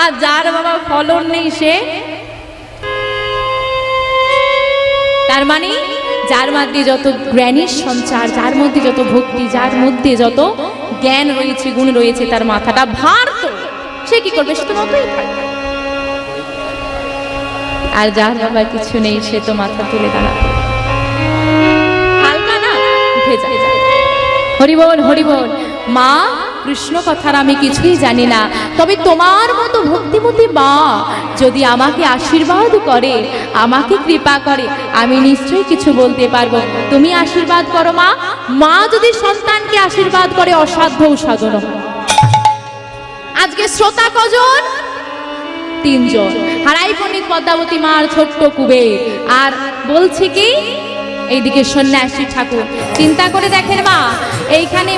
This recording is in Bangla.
আর যার বাবা ফলন নেই সে, তার মানে যার মধ্যে যত জ্ঞানের সঞ্চার, যার মধ্যে যত ভক্তি, যার মধ্যে যত জ্ঞান রয়েছে, গুণ রয়েছে, তার মাথাটা ভার তো সে কি করবে, সে তো মতই থাকবে। আর যার বাবা কিছু নেই সে তো মাথা তুলে দাঁড়াবে, হালকা না উঠে যায়। হরি বল হরি বল। মা, কৃষ্ণ কথার আমি কিছুই জানি না, তবে তোমার মতো ভক্তিমতী মা যদি আমাকে আশীর্বাদ করে, আমাকে কৃপা করে, আমি নিশ্চয়ই কিছু বলতে পারবো। তুমি আশীর্বাদ করো মা। মা যদি সন্তানকে আশীর্বাদ করে অসাধ্য সাধন। আজকে শ্রোতা কজন? 3 জন। হারাই পণ্ডিত পদ্মাবতী মার ছোট্ট কুবের, আর বলছে কি এইদিকে সন্ন্যাসী ঠাকুর। চিন্তা করে দেখেন মা, এইখানে